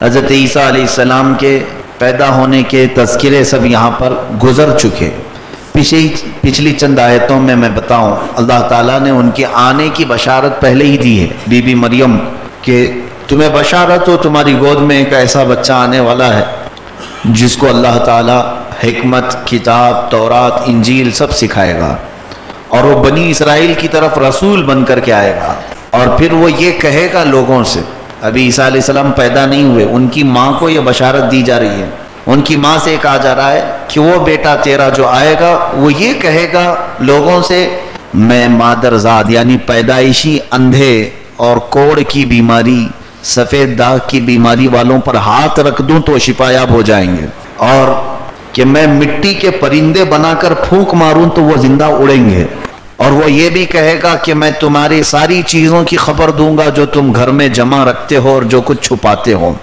حضرت عیسیٰ علیہ السلام کے پیدا ہونے کے تذکرے سب یہاں پر گزر چکے. پچھلی چند آیتوں میں بتاؤں، اللہ تعالیٰ نے ان کے آنے کی بشارت پہلے ہی دی ہے. بی بی مریم کہ تمہیں بشارت ہو، تمہاری گود میں ایک ایسا بچہ آنے والا ہے جس کو اللہ تعالیٰ حکمت، کتاب، تورات، انجیل سب سکھائے گا، اور وہ بنی اسرائیل کی طرف رسول بن کر کے آئے گا. اور پھر وہ یہ کہے گا لوگوں سے، ابھی عیسیٰ علیہ السلام پیدا نہیں ہوئے، ان کی ماں کو یہ بشارت دی جا رہی ہے. ان کی ماں سے کہا جا رہا ہے کہ وہ بیٹا تیرا جو آئے گا وہ یہ کہے گا لوگوں سے، میں مادرزاد یعنی پیدائشی اندھے اور کوڑ کی بیماری، سفید داغ کی بیماری والوں پر ہاتھ رکھ دوں تو شفا یاب ہو جائیں گے، اور کہ میں مٹی کے پرندے بنا کر پھونک ماروں تو وہ زندہ اڑیں گے. اور وہ یہ بھی کہے گا کہ میں تمہاری ساری چیزوں کی خبر دوں گا جو تم گھر میں جمع رکھتے ہو اور جو کچھ چھپاتے ہو.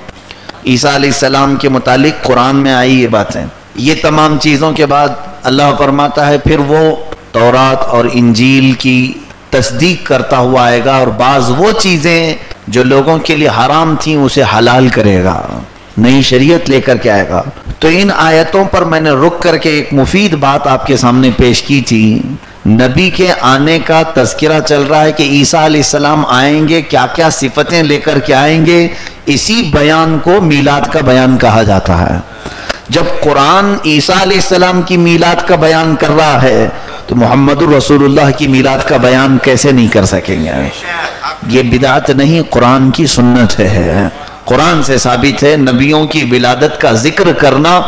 عیسیٰ علیہ السلام کے متعلق قرآن میں آئی یہ باتیں. یہ تمام چیزوں کے بعد اللہ فرماتا ہے پھر وہ تورات اور انجیل کی تصدیق کرتا ہوا آئے گا، اور بعض وہ چیزیں جو لوگوں کے لیے حرام تھیں اسے حلال کرے گا، نئی شریعت لے کر کے آئے گا. تو ان آیتوں پر میں نے رک کر کے ایک مفید بات آپ کے سامنے پیش کی تھی. نبی کے آنے کا تذکرہ چل رہا ہے کہ عیسیٰ علیہ السلام آئیں گے، کیا کیا صفتیں لے کر کے آئیں گے. اسی بیان کو میلاد کا بیان کہا جاتا ہے. جب قرآن عیسیٰ علیہ السلام کی میلاد کا بیان کر رہا ہے تو محمد الرسول اللہ کی میلاد کا بیان کیسے نہیں کر سکیں گے؟ یہ بدعت نہیں، قرآن کی سنت ہے، قرآن سے ثابت ہے. نبیوں کی ولادت کا ذکر کرنا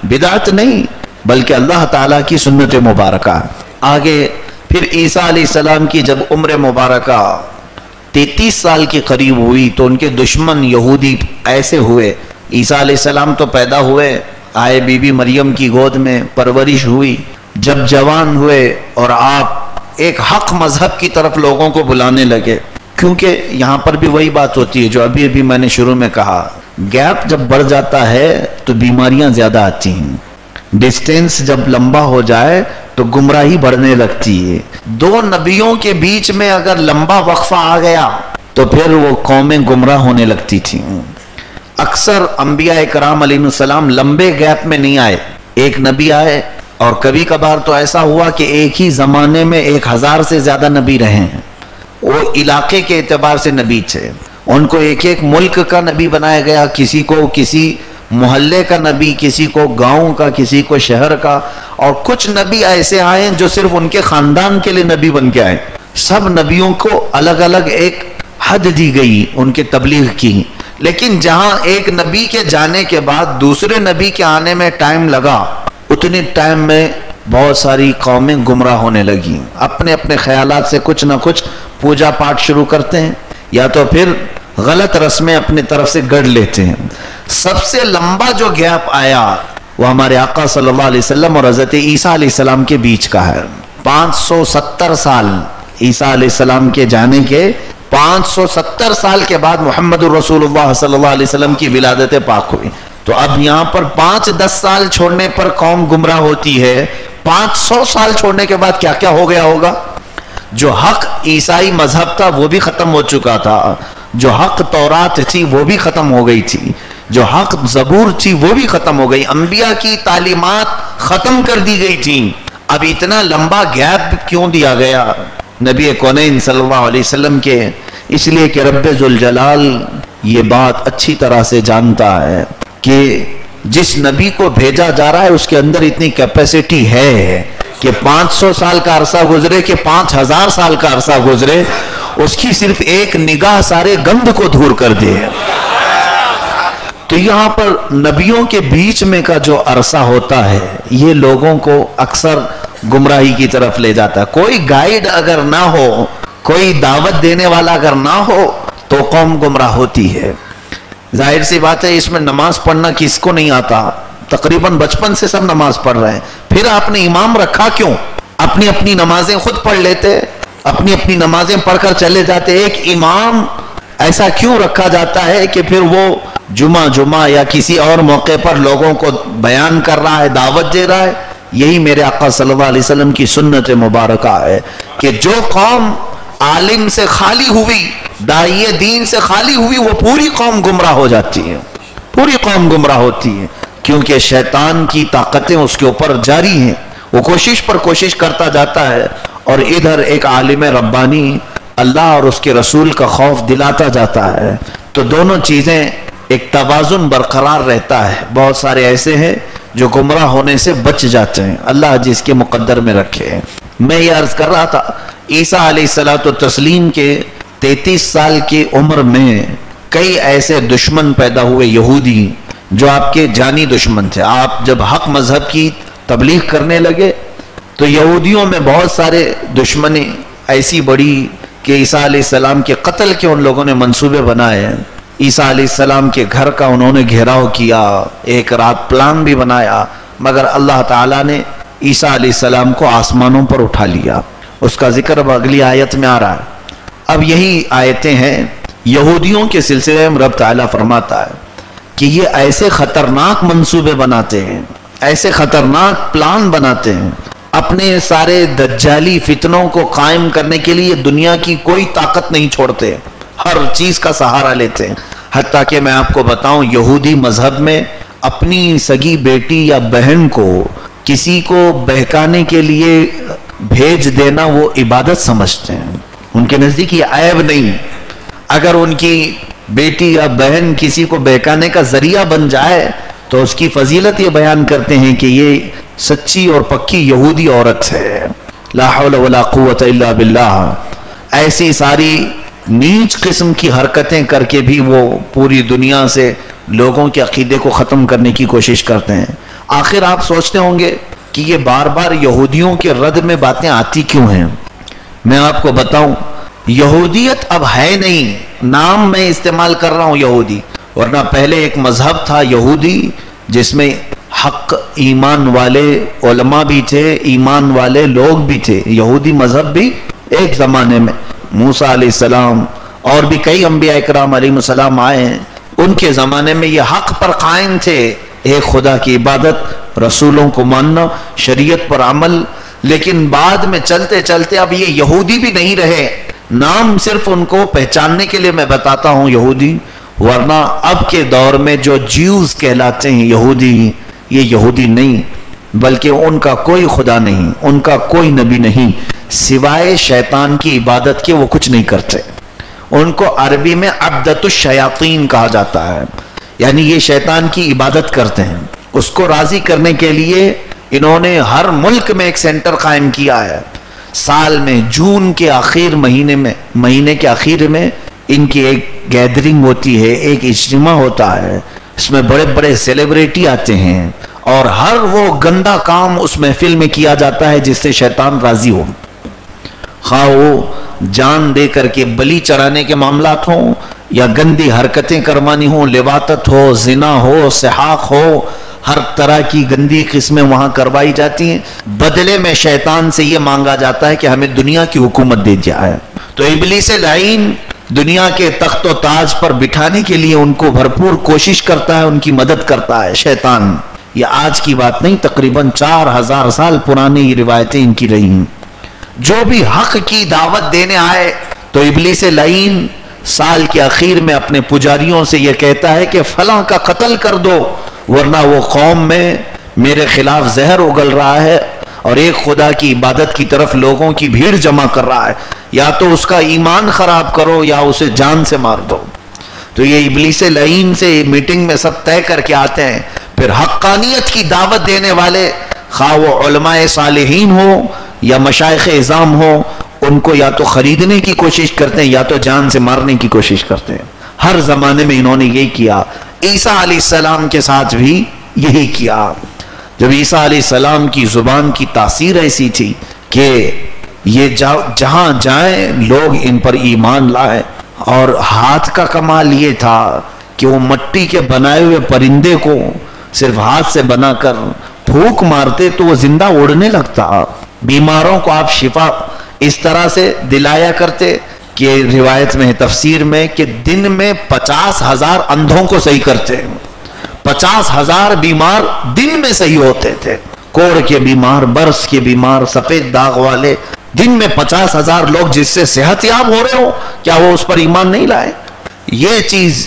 بدعت نہیں بلکہ اللہ تعالیٰ کی سنت مبارکہ. آگے پھر عیسیٰ علیہ السلام کی جب عمر مبارکہ 33 سال کی قریب ہوئی تو ان کے دشمن یہودی ایسے ہوئے. عیسیٰ علیہ السلام تو پیدا ہوئے، آئے بی بی مریم کی گود میں، پرورش ہوئی. جب جوان ہوئے اور آپ ایک حق مذہب کی طرف لوگوں کو بلانے لگے، کیونکہ یہاں پر بھی وہی بات ہوتی ہے جو ابھی میں نے شروع میں کہا، گیپ جب بڑھ جاتا ہے تو بیماریاں زیادہ آتی ہیں. ڈسٹینس جب لمبا ہو جائے تو گمراہی بڑھنے لگتی ہے. دو نبیوں کے بیچ میں اگر لمبا وقفہ آ گیا تو پھر وہ قومیں گمراہ ہونے لگتی تھیں. اکثر انبیاء کرام علیہ السلام لمبے گیپ میں نہیں آئے. ایک نبی آئے، اور کبھی کبھار تو ایسا ہوا کہ ایک ہی زمانے میں 1000 سے زیادہ نبی رہے ہیں. وہ علاقے کے اعتبار سے نبی تھے، ان کو ایک ایک ملک کا نبی بنایا گیا، کسی کو کسی محلے کا نبی، کسی کو گاؤں کا، کسی کو شہر کا. اور کچھ نبی ایسے آئے جو صرف ان کے خاندان کے لیے نبی بن کے آئے. سب نبیوں کو الگ الگ ایک حد دی گئی ان کے تبلیغ کی، لیکن جہاں ایک نبی کے جانے کے بعد دوسرے نبی کے آنے میں ٹائم لگا، اتنے ٹائم میں بہت ساری قومیں گمراہ ہونے لگی. اپنے اپنے خیالات سے کچھ نہ کچھ پوجا پاٹ شروع کرتے ہیں، یا تو پھر غلط رسمیں اپنی طرف سے گڑھ لیتے ہیں. سب سے لمبا جو گیپ آیا وہ ہمارے آقا صلی اللہ علیہ وسلم اور حضرت عیسیٰ علیہ السلام کے بیچ کا ہے. 570 سال عیسیٰ علیہ السلام کے جانے کے 570 سال کے بعد محمد الرسول اللہ صلی اللہ علیہ وسلم کی ولادت پاک ہوئی. تو اب یہاں پر 5-10 سال چھوڑنے پر قوم گمراہ ہوتی ہے، 500 سال چھوڑنے کے بعد کیا کیا ہو گیا ہوگا. جو حق عیسائی مذہب تھا وہ بھی ختم ہو چکا تھا، جو حق تورات تھی وہ بھی ختم ہو گئی تھی، جو حق زبور تھی وہ بھی ختم ہو گئی، انبیاء کی تعلیمات ختم کر دی گئی تھی. اب اتنا لمبا گیپ کیوں دیا گیا نبی کونین صلی اللہ علیہ وسلم کے؟ اس لیے کہ رب ذوالجلال یہ بات اچھی طرح سے جانتا ہے کہ جس نبی کو بھیجا جا رہا ہے اس کے اندر اتنی کیپیسٹی ہے کہ 500 سال کا عرصہ گزرے کہ 5000 سال کا عرصہ گزرے، اس کی صرف ایک نگاہ سارے گند کو دور کر دے. تو یہاں پر نبیوں کے بیچ میں کا جو عرصہ ہوتا ہے یہ لوگوں کو اکثر گمراہی کی طرف لے جاتا ہے. کوئی گائیڈ اگر نہ ہو، کوئی دعوت دینے والا اگر نہ ہو تو قوم گمراہ ہوتی ہے. ظاہر سی بات ہے، اس میں نماز پڑھنا کس کو نہیں آتا؟ تقریباً بچپن سے سب نماز پڑھ رہے ہیں. پھر آپ نے امام رکھا کیوں؟ اپنی اپنی نمازیں خود پڑھ لیتے، اپنی اپنی نمازیں پڑھ کر چلے جاتے. ایک امام ایسا کیوں رکھا جاتا ہے کہ پھر وہ جمعہ یا کسی اور موقع پر لوگوں کو بیان کر رہا ہے، دعوت دے رہا ہے؟ یہی میرے آقا صلی اللہ علیہ وسلم کی سنت مبارکہ ہے کہ جو قوم عالم سے خالی ہوئی، داعی دین سے خالی ہوئی، وہ پوری قوم گمراہ ہو جاتی ہے. پوری قوم گمراہ ہوتی ہے، کیونکہ شیطان کی طاقتیں اس کے اوپر جاری ہیں، وہ کوشش پر کوشش کرتا جاتا ہے، اور ادھر ایک عالم ربانی اللہ اور اس کے رسول کا خوف دلاتا جاتا ہے، تو دونوں چیزیں ایک توازن برقرار رہتا ہے۔ بہت سارے ایسے ہیں جو گمراہ ہونے سے بچ جاتے ہیں، اللہ جس کے مقدر میں رکھے۔ میں یہ عرض کر رہا تھا، عیسیٰ علیہ السلام کے 33 سال کی عمر میں کئی ایسے دشمن پیدا ہوئے یہودی جو آپ کے جانی دشمن تھے۔ آپ جب حق مذہب کی تبلیغ کرنے لگے تو یہودیوں میں بہت سارے دشمنی ایسی بڑی کہ عیسیٰ علیہ السلام کے قتل کے ان لوگوں نے منصوبے بنائے، عیسیٰ علیہ السلام کے گھر کا انہوں نے گھیراؤ کیا، ایک رات پلان بھی بنایا، مگر اللہ تعالیٰ نے عیسیٰ علیہ السلام کو آسمانوں پر اٹھا لیا۔ اس کا ذکر اب اگلی آیت میں آ رہا ہے۔ اب یہی آیتیں ہیں، یہودیوں کے سلسلے میں رب تعالیٰ فرماتا ہے کہ یہ ایسے خطرناک منصوبے بناتے ہیں، ایسے خطرناک پلان بناتے ہیں، اپنے سارے دجالی فتنوں کو قائم کرنے کے لیے دنیا کی کوئی طاقت نہیں چھوڑتے، ہر چیز کا سہارا لیتے ہیں۔ حتیٰ کہ میں آپ کو بتاؤں، یہودی مذہب میں اپنی سگی بیٹی یا بہن کو کسی کو بہکانے کے لیے بھیج دینا وہ عبادت سمجھتے ہیں، ان کے نزدیک یہ عیب نہیں۔ اگر ان کی بیٹی یا بہن کسی کو بہکانے کا ذریعہ بن جائے تو اس کی فضیلت یہ بیان کرتے ہیں کہ یہ سچی اور پکی یہودی عورت ہے۔ لا حول ولا قوت الا باللہ۔ ایسی ساری نیچ قسم کی حرکتیں کر کے بھی وہ پوری دنیا سے لوگوں کے عقیدے کو ختم کرنے کی کوشش کرتے ہیں۔ آخر آپ سوچتے ہوں گے کہ یہ بار بار یہودیوں کے رد میں باتیں آتی کیوں ہیں؟ میں آپ کو بتاؤں، یہودیت اب ہے نہیں، نام میں استعمال کر رہا ہوں یہودی، ورنہ پہلے ایک مذہب تھا یہودی جس میں حق ایمان والے علماء بھی تھے، ایمان والے لوگ بھی تھے۔ یہودی مذہب بھی ایک زمانے میں موسیٰ علیہ السلام اور بھی کئی انبیاء اکرام علیہ السلام آئے ہیں، ان کے زمانے میں یہ حق پر قائم تھے، ایک خدا کی عبادت، رسولوں کو ماننا، شریعت پر عمل۔ لیکن بعد میں چلتے چلتے اب یہ یہودی بھی نہیں رہے، نام صرف ان کو پہچاننے کے لیے میں بتاتا ہوں یہودی، ورنہ اب کے دور میں جو جیوز کہلاتے ہیں یہودی، یہ یہودی نہیں، بلکہ ان کا کوئی خدا نہیں، ان کا کوئی نبی نہیں، سوائے شیطان کی عبادت کے وہ کچھ نہیں کرتے۔ ان کو عربی میں عبدۃ الشیاطین کہا جاتا ہے، یعنی یہ شیطان کی عبادت کرتے ہیں۔ اس کو راضی کرنے کے لیے انہوں نے ہر ملک میں ایک سینٹر قائم کیا ہے۔ سال میں جون کے آخر مہینے کے آخر میں ان کی ایک گیدرنگ ہوتی ہے، ایک اجتماع ہوتا ہے، اس میں بڑے بڑے سیلیبریٹی آتے ہیں اور ہر وہ گندا کام اس محفل میں کیا جاتا ہے جس سے شیطان راضی ہو، خواہ وہ جان دے کر کے بلی چڑھانے کے معاملات ہوں یا گندی حرکتیں کروانی ہوں، لواطت ہو، زنا ہو، سحاق ہو، ہر طرح کی گندی قسمیں وہاں کروائی جاتی ہیں۔ بدلے میں شیطان سے یہ مانگا جاتا ہے کہ ہمیں دنیا کی حکومت دے جائے۔ تو ابلیس لعین دنیا کے تخت و تاج پر بٹھانے کے لیے ان کو بھرپور کوشش کرتا ہے، ان کی مدد کرتا ہے شیطان۔ یہ آج کی بات نہیں، تقریباً 4000 سال پرانی یہ روایتیں ان کی رہی ہیں۔ جو بھی حق کی دعوت دینے آئے تو ابلیس لعین سال کے آخر میں اپنے پجاریوں سے یہ کہتا ہے کہ فلاں کا قتل کر دو، ورنہ وہ قوم میں میرے خلاف زہر اگل رہا ہے اور ایک خدا کی عبادت کی طرف لوگوں کی بھیڑ جمع کر رہا ہے، یا تو اس کا ایمان خراب کرو یا اسے جان سے مار دو۔ تو یہ ابلیس لعین سے میٹنگ میں سب طے کر کے آتے ہیں، پھر حقانیت کی دعوت دینے والے، خواہ وہ علماء صالحین ہو یا مشائخ اعظام ہو، ان کو یا تو خریدنے کی کوشش کرتے ہیں یا تو جان سے مارنے کی کوشش کرتے ہیں۔ ہر زمانے میں انہوں نے یہی کیا، عیسیٰ علیہ السلام کے ساتھ بھی یہی کیا۔ جب عیسیٰ علیہ السلام کی زبان کی تاثیر ایسی تھی کہ یہ جہاں جائیں لوگ ان پر ایمان لائے، اور ہاتھ کا کمال یہ تھا کہ وہ مٹی کے بنائے ہوئے پرندے کو صرف ہاتھ سے بنا کر پھونک مارتے تو وہ زندہ اڑنے لگتا۔ بیماروں کو آپ شفا اس طرح سے دلایا کرتے کہ روایت میں تفسیر میں کہ دن میں 50,000 اندھوں کو صحیح کرتے، 50,000 بیمار دن میں صحیح ہوتے تھے، کوڑ کے بیمار، برس کے بیمار، سفید داغ والے، دن میں 50,000 لوگ جس سے صحت یاب ہو رہے ہو، کیا وہ اس پر ایمان نہیں لائے؟ یہ چیز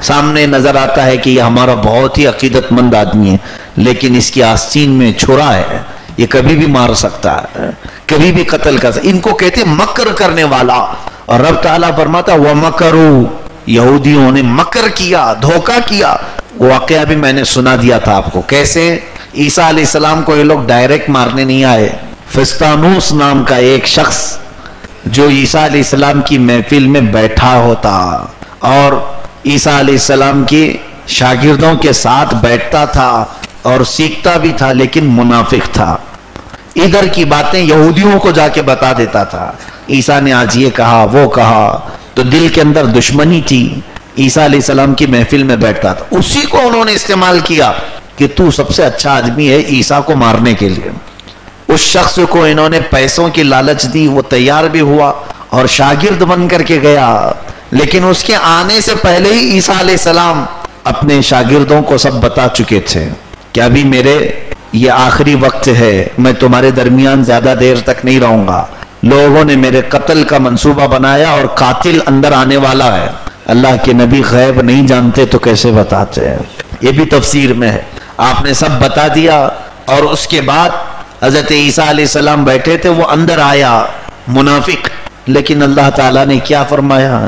سامنے نظر آتا ہے کہ یہ ہمارا بہت ہی عقیدت مند آدمی ہے، لیکن اس کی آستین میں چھرا ہے، یہ کبھی بھی مار سکتا ہے، کبھی بھی قتل کر سکتا ہے۔ ان کو کہتے ہیں مکر کرنے والا، اور رب تعالیٰ فرماتا ہے وَمَكَرُوا، یہودیوں نے مکر کیا، دھوکہ کیا۔ واقعہ بھی میں نے سنا دیا تھا آپ کو، کیسے عیسیٰ علیہ السلام کو یہ لوگ ڈائریکٹ مارنے نہیں آئے۔ فستانوس نام کا ایک شخص جو عیسیٰ علیہ السلام کی محفل میں بیٹھا ہوتا اور عیسیٰ علیہ السلام کی شاگردوں کے ساتھ بیٹھتا تھا اور سیکھتا بھی تھا، لیکن منافق تھا، ادھر کی باتیں یہودیوں کو جا کے بتا دیتا تھا۔ عیسیٰ نے آج یہ کہا وہ کہا، تو دل کے اندر دشمنی تھی، عیسیٰ علیہ السلام کی محفل میں بیٹھتا تھا، اسی کو انہوں نے استعمال کیا کہ تو سب سے اچھا آدمی ہے عیسیٰ کو مارنے کے لیے۔ اس شخص کو انہوں نے پیسوں کی لالچ دی، وہ تیار بھی ہوا اور شاگرد بن کر کے گیا، لیکن اس کے آنے سے پہلے ہی عیسیٰ علیہ السلام اپنے شاگردوں کو سب بتا چکے تھے کہ ابھی میرے یہ آخری وقت ہے، میں تمہارے درمیان زیادہ دیر تک نہیں رہوں گا۔ لوگوں نے میرے قتل کا منصوبہ بنایا اور قاتل اندر آنے والا ہے۔ اللہ کے نبی غیب نہیں جانتے تو کیسے بتاتے ہیں؟ یہ بھی تفسیر میں ہے۔ آپ نے سب بتا دیا، اور اس کے بعد حضرت عیسیٰ علیہ السلام بیٹھے تھے، وہ اندر آیا منافق، لیکن اللہ تعالیٰ نے کیا فرمایا؟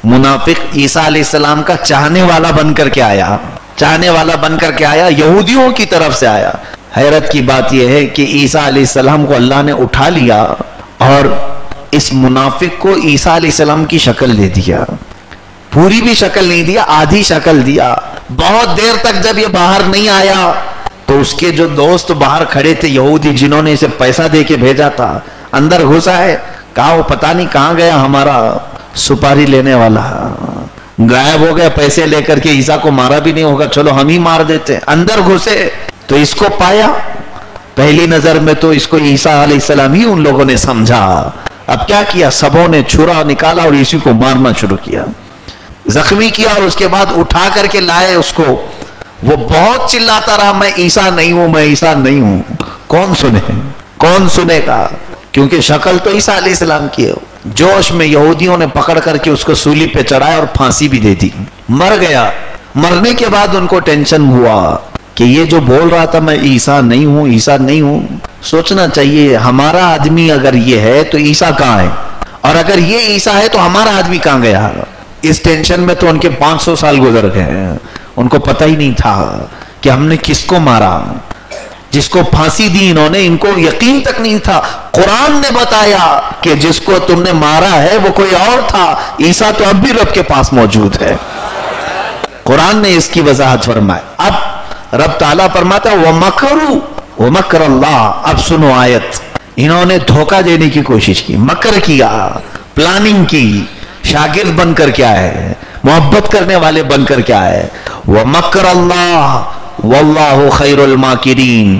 منافق عیسیٰ علیہ السلام کا چاہنے والا بن کر کے آیا، چاہنے والا بن کر کے آیا، یہودیوں کی طرف سے آیا۔ حیرت کی بات یہ ہے کہ عیسیٰ علیہ السلام کو اللہ نے اٹھا لیا اور اس منافق کو عیسیٰ علیہ السلام کی شکل دے دیا، پوری بھی شکل نہیں دیا، آدھی شکل دیا۔ بہت دیر تک جب یہ باہر نہیں آیا تو اس کے جو دوست باہر کھڑے تھے یہودی، جنہوں نے اسے پیسہ دے کے بھیجا تھا، اندر گھسا ہے، کہا وہ پتہ نہیں کہاں گیا ہمارا سپاری لینے والا، غائب ہو گیا، پیسے لے کر کے عیسیٰ کو مارا بھی نہیں ہوگا، چلو ہم ہی مار دیتے۔ اندر گھسے تو اس کو پایا، پہلی نظر میں تو اس کو عیسیٰ علیہ السلام ہی ان لوگوں نے سمجھا۔ اب کیا کیا؟ سبوں نے چھرا نکالا اور اسی کو مارنا شروع کیا، زخمی کیا، اور اس کے بعد اٹھا کر کے لائے اس کو۔ وہ بہت چلاتا رہا، میں عیسیٰ نہیں ہوں، میں عیسیٰ نہیں ہوں۔ کون سنے؟ کون سنے گا؟ کیونکہ شکل تو عیسیٰ علیہ السلام کی ہے۔ جوش میں یہودیوں نے پکڑ کر کے اس کو سولی پہ چڑھایا اور پھانسی بھی دے دی، مر گیا۔ مرنے کے بعد ان کو ٹینشن ہوا کہ یہ جو بول رہا تھا میں عیسیٰ نہیں ہوں، عیسیٰ نہیں ہوں، سوچنا چاہیے ہمارا آدمی اگر یہ ہے تو عیسیٰ کہاں ہے، اور اگر یہ عیسیٰ ہے تو ہمارا آدمی کہاں گیا؟ اس ٹینشن میں تو ان کے 500 سال گزر گئے، ان کو پتہ ہی نہیں تھا کہ ہم نے کس کو مارا، جس کو پھانسی دی انہوں نے، ان کو یقین تک نہیں تھا۔ قرآن نے بتایا کہ جس کو تم نے مارا ہے وہ کوئی اور تھا، عیسیٰ تو اب بھی رب کے پاس موجود ہے۔ قرآن نے اس کی وضاحت فرمائی۔ اب رب تعالیٰ فرماتا ہے وَمَكَرُوا وَمَكَرَ اللَّهُ۔ اب سنو آیت، انہوں نے دھوکہ دینے کی کوشش کی، مکر کیا، پلاننگ کی، شاگرد بن کر کے آئے، محبت کرنے والے بن کر کے آئے۔ وَمَكَرَ اللَّهُ وَاللَّهُ خَيْرُ الْمَاكِرِينَ۔